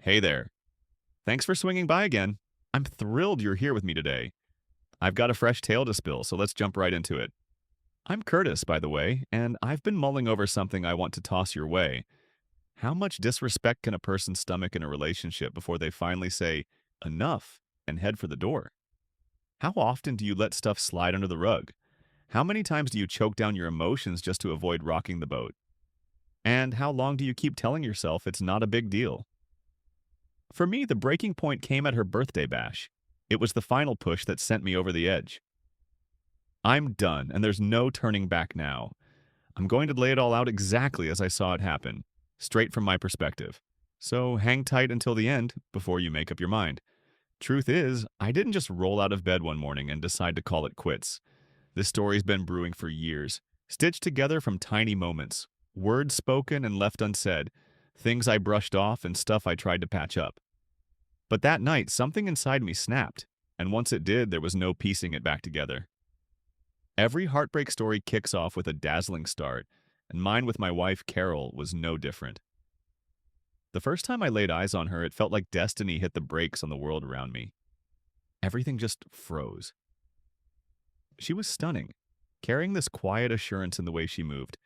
Hey there. Thanks for swinging by again. I'm thrilled you're here with me today. I've got a fresh tale to spill, so let's jump right into it. I'm Curtis, by the way, and I've been mulling over something I want to toss your way. How much disrespect can a person stomach in a relationship before they finally say, enough, and head for the door? How often do you let stuff slide under the rug? How many times do you choke down your emotions just to avoid rocking the boat? And how long do you keep telling yourself it's not a big deal? For me, the breaking point came at her birthday bash. It was the final push that sent me over the edge. I'm done, and there's no turning back now. I'm going to lay it all out exactly as I saw it happen, straight from my perspective. So hang tight until the end before you make up your mind. Truth is, I didn't just roll out of bed one morning and decide to call it quits. This story's been brewing for years, stitched together from tiny moments, words spoken and left unsaid, things I brushed off and stuff I tried to patch up. But that night, something inside me snapped, and once it did, there was no piecing it back together. Every heartbreak story kicks off with a dazzling start, and mine with my wife, Carol, was no different. The first time I laid eyes on her, it felt like destiny hit the brakes on the world around me. Everything just froze. She was stunning, carrying this quiet assurance in the way she moved,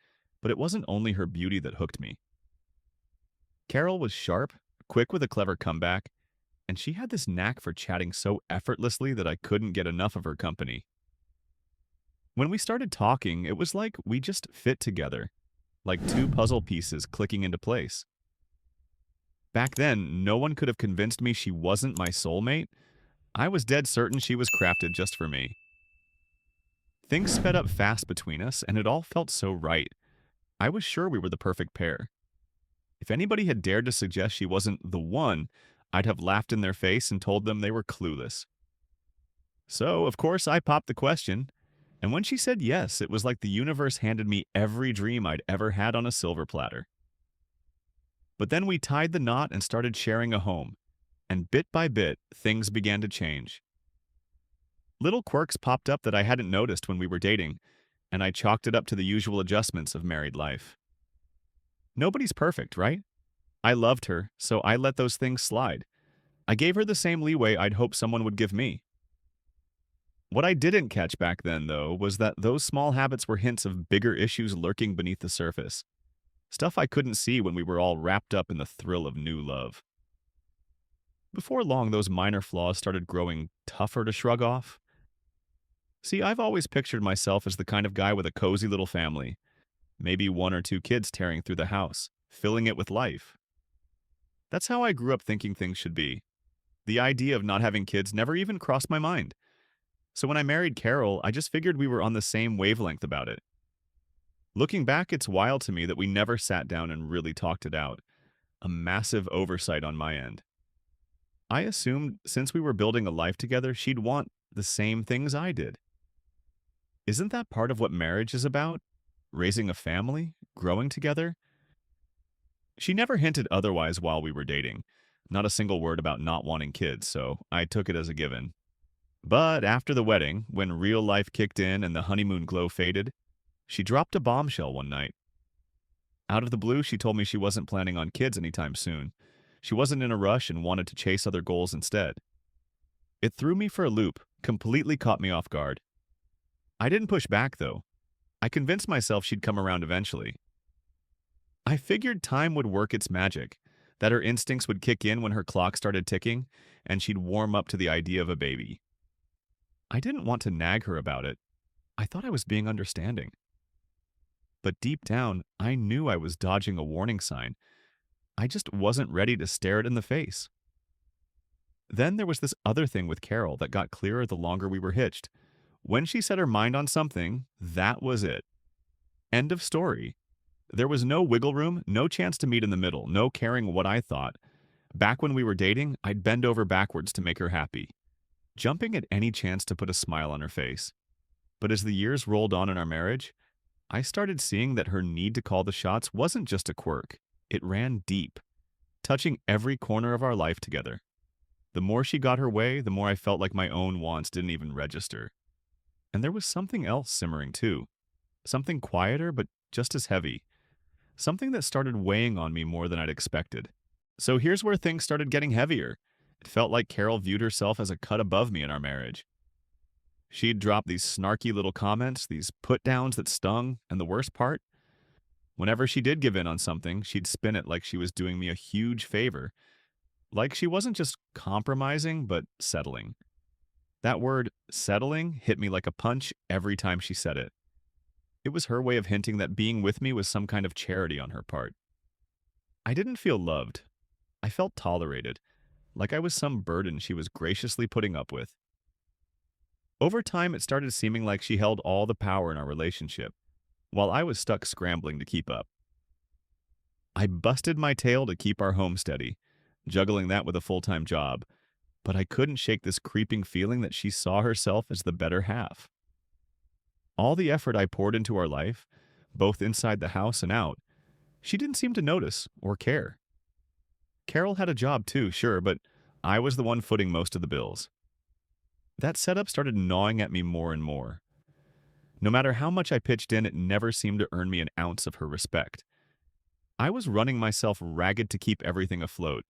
but it wasn't only her beauty that hooked me. Carol was sharp, quick with a clever comeback, and she had this knack for chatting so effortlessly that I couldn't get enough of her company. When we started talking, it was like we just fit together, like two puzzle pieces clicking into place. Back then, no one could have convinced me she wasn't my soulmate. I was dead certain she was crafted just for me. Things sped up fast between us, and it all felt so right. I was sure we were the perfect pair. If anybody had dared to suggest she wasn't the one, I'd have laughed in their face and told them they were clueless. So, of course, I popped the question, and when she said yes, it was like the universe handed me every dream I'd ever had on a silver platter. But then we tied the knot and started sharing a home, and bit by bit, things began to change. Little quirks popped up that I hadn't noticed when we were dating, and I chalked it up to the usual adjustments of married life. Nobody's perfect, right? I loved her, so I let those things slide. I gave her the same leeway I'd hoped someone would give me. What I didn't catch back then, though, was that those small habits were hints of bigger issues lurking beneath the surface. Stuff I couldn't see when we were all wrapped up in the thrill of new love. Before long, those minor flaws started growing tougher to shrug off. See, I've always pictured myself as the kind of guy with a cozy little family, maybe one or two kids tearing through the house, filling it with life. That's how I grew up thinking things should be. The idea of not having kids never even crossed my mind. So when I married Carol, I just figured we were on the same wavelength about it. Looking back, it's wild to me that we never sat down and really talked it out. A massive oversight on my end. I assumed since we were building a life together, she'd want the same things I did. Isn't that part of what marriage is about? Raising a family? Growing together? She never hinted otherwise while we were dating. Not a single word about not wanting kids, so I took it as a given. But after the wedding, when real life kicked in and the honeymoon glow faded, she dropped a bombshell one night. Out of the blue, she told me she wasn't planning on kids anytime soon. She wasn't in a rush and wanted to chase other goals instead. It threw me for a loop, completely caught me off guard. I didn't push back, though. I convinced myself she'd come around eventually. I figured time would work its magic, that her instincts would kick in when her clock started ticking, and she'd warm up to the idea of a baby. I didn't want to nag her about it. I thought I was being understanding. But deep down, I knew I was dodging a warning sign. I just wasn't ready to stare it in the face. Then there was this other thing with Carol that got clearer the longer we were hitched. When she set her mind on something, that was it. End of story. There was no wiggle room, no chance to meet in the middle, no caring what I thought. Back when we were dating, I'd bend over backwards to make her happy, jumping at any chance to put a smile on her face. But as the years rolled on in our marriage, I started seeing that her need to call the shots wasn't just a quirk. It ran deep, touching every corner of our life together. The more she got her way, the more I felt like my own wants didn't even register. And there was something else simmering too. Something quieter, but just as heavy. Something that started weighing on me more than I'd expected. So here's where things started getting heavier. It felt like Carol viewed herself as a cut above me in our marriage. She'd drop these snarky little comments, these put downs that stung, and the worst part, whenever she did give in on something, she'd spin it like she was doing me a huge favor. Like she wasn't just compromising, but settling. That word, settling, hit me like a punch every time she said it. It was her way of hinting that being with me was some kind of charity on her part. I didn't feel loved. I felt tolerated, like I was some burden she was graciously putting up with. Over time, it started seeming like she held all the power in our relationship, while I was stuck scrambling to keep up. I busted my tail to keep our home steady, juggling that with a full-time job, but I couldn't shake this creeping feeling that she saw herself as the better half. All the effort I poured into our life, both inside the house and out, she didn't seem to notice or care. Carol had a job too, sure, but I was the one footing most of the bills. That setup started gnawing at me more and more. No matter how much I pitched in, it never seemed to earn me an ounce of her respect. I was running myself ragged to keep everything afloat,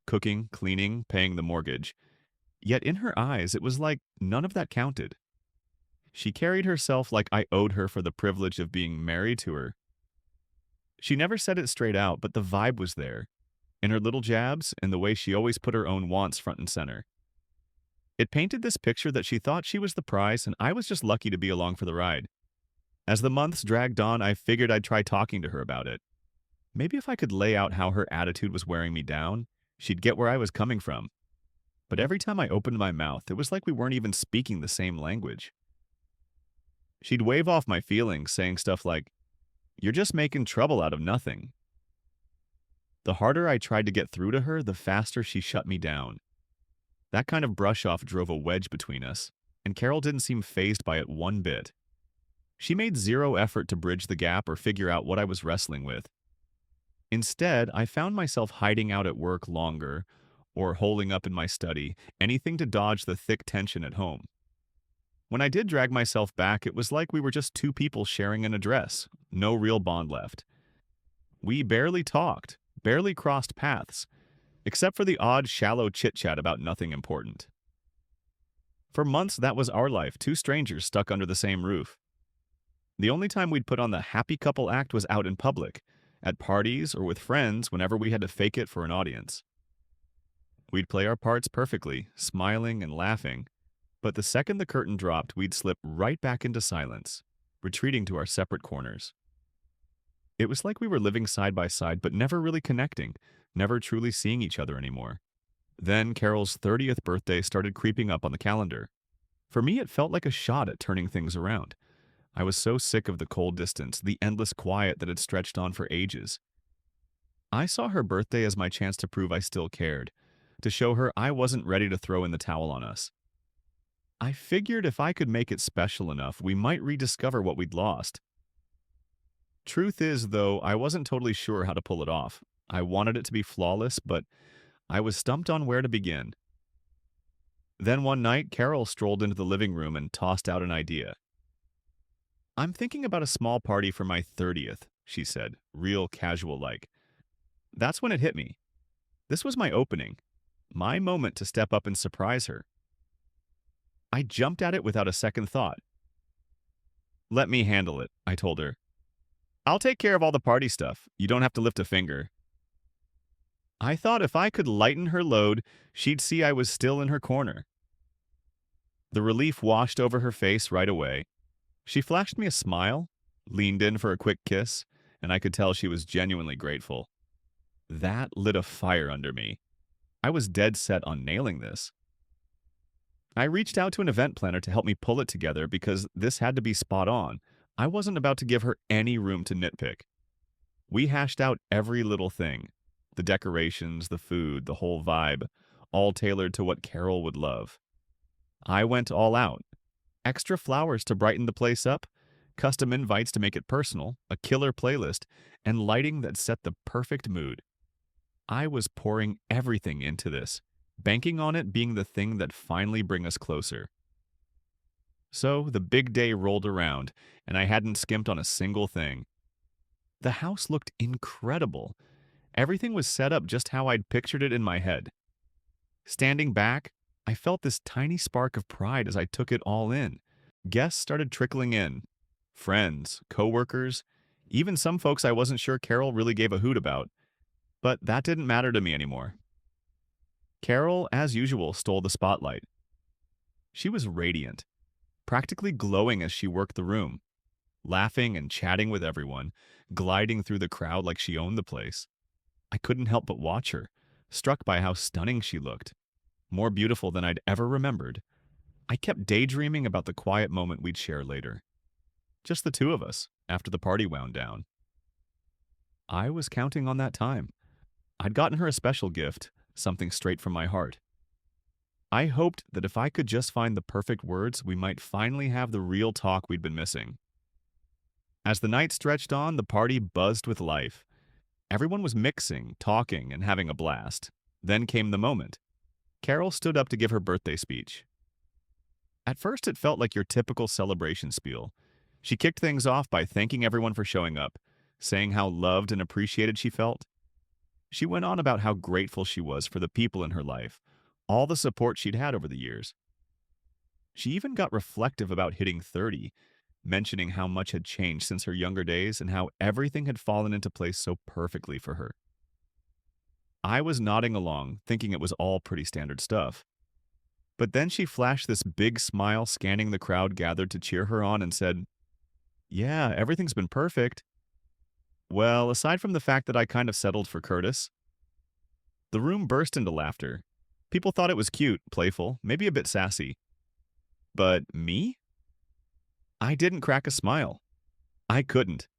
cooking, cleaning, paying the mortgage. Yet in her eyes, it was like none of that counted. She carried herself like I owed her for the privilege of being married to her. She never said it straight out, but the vibe was there, in her little jabs and the way she always put her own wants front and center. It painted this picture that she thought she was the prize and I was just lucky to be along for the ride. As the months dragged on, I figured I'd try talking to her about it. Maybe if I could lay out how her attitude was wearing me down, she'd get where I was coming from. But every time I opened my mouth, it was like we weren't even speaking the same language. She'd wave off my feelings, saying stuff like, "You're just making trouble out of nothing." The harder I tried to get through to her, the faster she shut me down. That kind of brush off drove a wedge between us, and Carol didn't seem fazed by it one bit. She made zero effort to bridge the gap or figure out what I was wrestling with. Instead, I found myself hiding out at work longer or holing up in my study, anything to dodge the thick tension at home. When I did drag myself back, it was like we were just two people sharing an address, no real bond left. We barely talked, barely crossed paths, except for the odd, shallow chit-chat about nothing important. For months, that was our life, two strangers stuck under the same roof. The only time we'd put on the happy couple act was out in public, at parties or with friends whenever we had to fake it for an audience. We'd play our parts perfectly, smiling and laughing, but the second the curtain dropped, we'd slip right back into silence, retreating to our separate corners. It was like we were living side by side, but never really connecting, never truly seeing each other anymore. Then Carol's 30th birthday started creeping up on the calendar. For me, it felt like a shot at turning things around. I was so sick of the cold distance, the endless quiet that had stretched on for ages. I saw her birthday as my chance to prove I still cared, to show her I wasn't ready to throw in the towel on us. I figured if I could make it special enough, we might rediscover what we'd lost. Truth is, though, I wasn't totally sure how to pull it off. I wanted it to be flawless, but I was stumped on where to begin. Then one night, Carol strolled into the living room and tossed out an idea. "I'm thinking about a small party for my 30th, she said, real casual-like. That's when it hit me. This was my opening, my moment to step up and surprise her. I jumped at it without a second thought. "Let me handle it," I told her. "I'll take care of all the party stuff. You don't have to lift a finger." I thought if I could lighten her load, she'd see I was still in her corner. The relief washed over her face right away. She flashed me a smile, leaned in for a quick kiss, and I could tell she was genuinely grateful. That lit a fire under me. I was dead set on nailing this. I reached out to an event planner to help me pull it together because this had to be spot on. I wasn't about to give her any room to nitpick. We hashed out every little thing. The decorations, the food, the whole vibe, all tailored to what Carol would love. I went all out. Extra flowers to brighten the place up, custom invites to make it personal, a killer playlist, and lighting that set the perfect mood. I was pouring everything into this, banking on it being the thing that finally bring us closer. So the big day rolled around, and I hadn't skimped on a single thing. The house looked incredible. Everything was set up just how I'd pictured it in my head. Standing back, I felt this tiny spark of pride as I took it all in. Guests started trickling in. Friends, coworkers, even some folks I wasn't sure Carol really gave a hoot about. But that didn't matter to me anymore. Carol, as usual, stole the spotlight. She was radiant, practically glowing as she worked the room, laughing and chatting with everyone, gliding through the crowd like she owned the place. I couldn't help but watch her, struck by how stunning she looked, more beautiful than I'd ever remembered. I kept daydreaming about the quiet moment we'd share later. Just the two of us, after the party wound down. I was counting on that time. I'd gotten her a special gift, something straight from my heart. I hoped that if I could just find the perfect words, we might finally have the real talk we'd been missing. As the night stretched on, the party buzzed with life. Everyone was mixing, talking, and having a blast. Then came the moment. Carol stood up to give her birthday speech. At first, it felt like your typical celebration spiel. She kicked things off by thanking everyone for showing up, saying how loved and appreciated she felt. She went on about how grateful she was for the people in her life, all the support she'd had over the years. She even got reflective about hitting 30, mentioning how much had changed since her younger days and how everything had fallen into place so perfectly for her. I was nodding along, thinking it was all pretty standard stuff. But then she flashed this big smile, scanning the crowd gathered to cheer her on, and said, "Yeah, everything's been perfect. Well, aside from the fact that I kind of settled for Curtis." The room burst into laughter. People thought it was cute, playful, maybe a bit sassy. But me? I didn't crack a smile. I couldn't.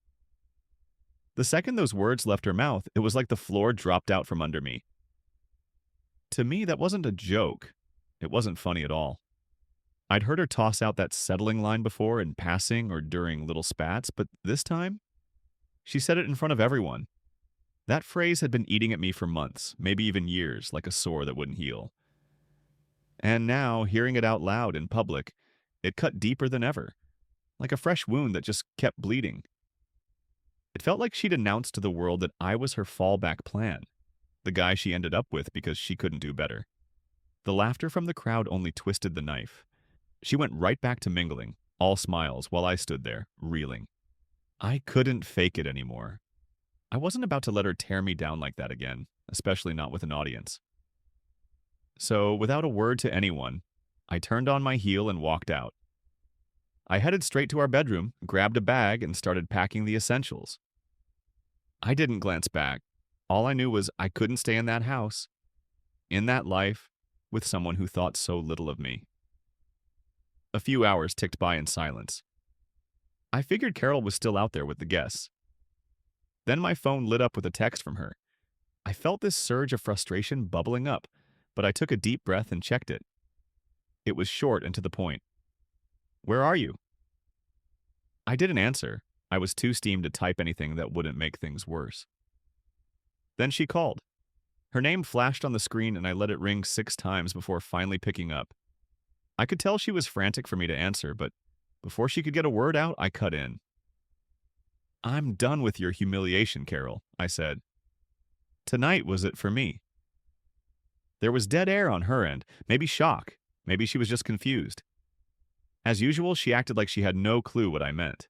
The second those words left her mouth, it was like the floor dropped out from under me. To me, that wasn't a joke. It wasn't funny at all. I'd heard her toss out that settling line before in passing or during little spats, but this time, she said it in front of everyone. That phrase had been eating at me for months, maybe even years, like a sore that wouldn't heal. And now, hearing it out loud in public, it cut deeper than ever, like a fresh wound that just kept bleeding. It felt like she'd announced to the world that I was her fallback plan, the guy she ended up with because she couldn't do better. The laughter from the crowd only twisted the knife. She went right back to mingling, all smiles, while I stood there, reeling. I couldn't fake it anymore. I wasn't about to let her tear me down like that again, especially not with an audience. So, without a word to anyone, I turned on my heel and walked out. I headed straight to our bedroom, grabbed a bag, and started packing the essentials. I didn't glance back. All I knew was I couldn't stay in that house, in that life, with someone who thought so little of me. A few hours ticked by in silence. I figured Carol was still out there with the guests. Then my phone lit up with a text from her. I felt this surge of frustration bubbling up, but I took a deep breath and checked it. It was short and to the point. "Where are you?" I didn't answer. I was too steamed to type anything that wouldn't make things worse. Then she called. Her name flashed on the screen and I let it ring 6 times before finally picking up. I could tell she was frantic for me to answer, but before she could get a word out, I cut in. "I'm done with your humiliation, Carol," I said. Tonight was it for me. There was dead air on her end, maybe shock, maybe she was just confused. As usual, she acted like she had no clue what I meant.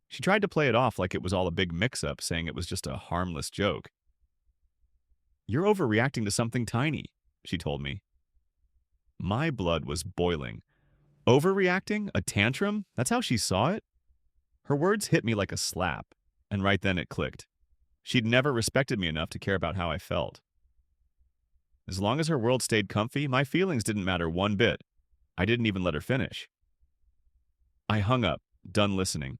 She tried to play it off like it was all a big mix-up, saying it was just a harmless joke. "You're overreacting to something tiny," she told me. My blood was boiling. Overreacting? A tantrum? That's how she saw it? Her words hit me like a slap, and right then it clicked. She'd never respected me enough to care about how I felt. As long as her world stayed comfy, my feelings didn't matter one bit. I didn't even let her finish. I hung up, done listening.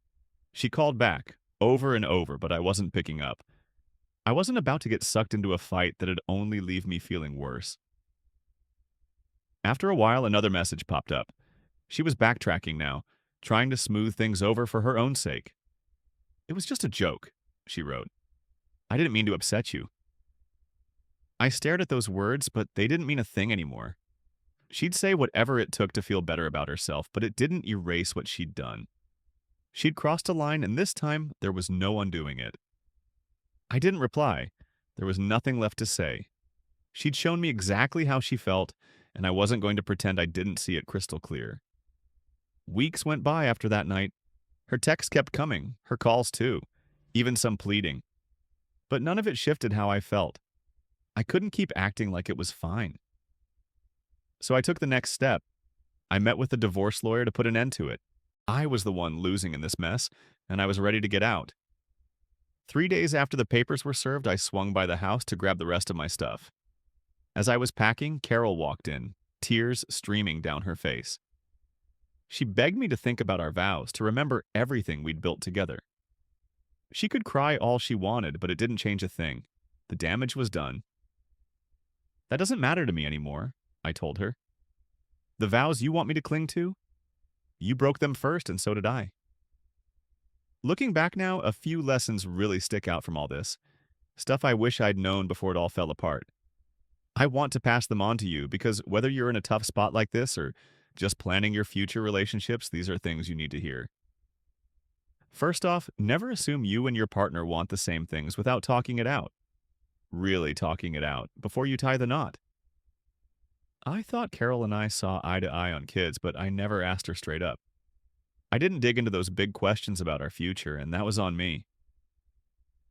She called back, over and over, but I wasn't picking up. I wasn't about to get sucked into a fight that'd only leave me feeling worse. After a while, another message popped up. She was backtracking now, trying to smooth things over for her own sake. "It was just a joke," she wrote. "I didn't mean to upset you." I stared at those words, but they didn't mean a thing anymore. She'd say whatever it took to feel better about herself, but it didn't erase what she'd done. She'd crossed a line, and this time there was no undoing it. I didn't reply. There was nothing left to say. She'd shown me exactly how she felt, and I wasn't going to pretend I didn't see it crystal clear. Weeks went by after that night. Her texts kept coming, her calls too, even some pleading. But none of it shifted how I felt. I couldn't keep acting like it was fine. So I took the next step. I met with a divorce lawyer to put an end to it. I was the one losing in this mess, and I was ready to get out. 3 days after the papers were served, I swung by the house to grab the rest of my stuff. As I was packing, Carol walked in, tears streaming down her face. She begged me to think about our vows, to remember everything we'd built together. She could cry all she wanted, but it didn't change a thing. The damage was done. That doesn't matter to me anymore, I told her. The vows you want me to cling to? You broke them first, and so did I. Looking back now, a few lessons really stick out from all this. Stuff I wish I'd known before it all fell apart. I want to pass them on to you because whether you're in a tough spot like this or just planning your future relationships, these are things you need to hear. First off, never assume you and your partner want the same things without talking it out. Really talking it out before you tie the knot. I thought Carol and I saw eye to eye on kids, but I never asked her straight up. I didn't dig into those big questions about our future, and that was on me.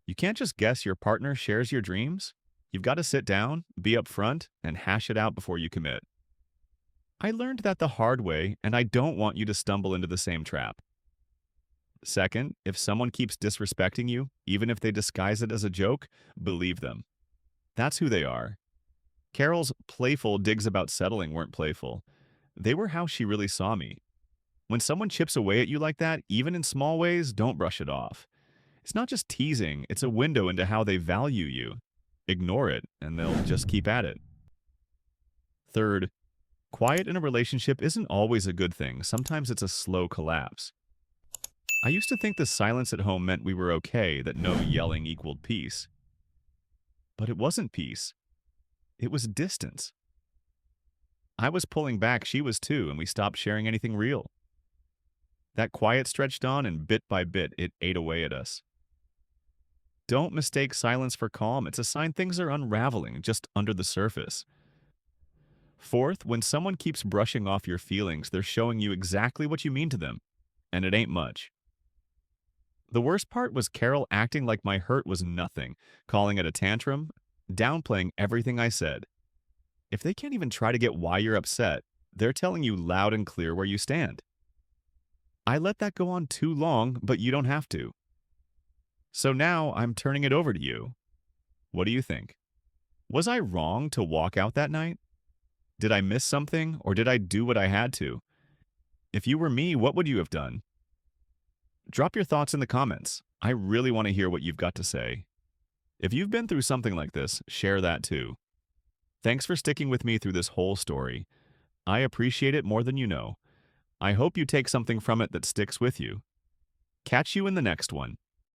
You can't just guess your partner shares your dreams. You've got to sit down, be upfront, and hash it out before you commit. I learned that the hard way, and I don't want you to stumble into the same trap. Second, if someone keeps disrespecting you, even if they disguise it as a joke, believe them. That's who they are. Carol's playful digs about settling weren't playful. They were how she really saw me. When someone chips away at you like that, even in small ways, don't brush it off. It's not just teasing, it's a window into how they value you. Ignore it, and they'll just keep at it. Third, quiet in a relationship isn't always a good thing. Sometimes it's a slow collapse. I used to think the silence at home meant we were okay, that no yelling equaled peace. But it wasn't peace. It was distance. I was pulling back, she was too, and we stopped sharing anything real. That quiet stretched on, and bit by bit, it ate away at us. Don't mistake silence for calm. It's a sign things are unraveling just under the surface. Fourth, when someone keeps brushing off your feelings, they're showing you exactly what you mean to them, and it ain't much. The worst part was Carol acting like my hurt was nothing, calling it a tantrum, downplaying everything I said. If they can't even try to get why you're upset, they're telling you loud and clear where you stand. I let that go on too long, but you don't have to. So now I'm turning it over to you. What do you think? Was I wrong to walk out that night? Did I miss something, or did I do what I had to? If you were me, what would you have done? Drop your thoughts in the comments. I really want to hear what you've got to say. If you've been through something like this, share that too. Thanks for sticking with me through this whole story. I appreciate it more than you know. I hope you take something from it that sticks with you. Catch you in the next one.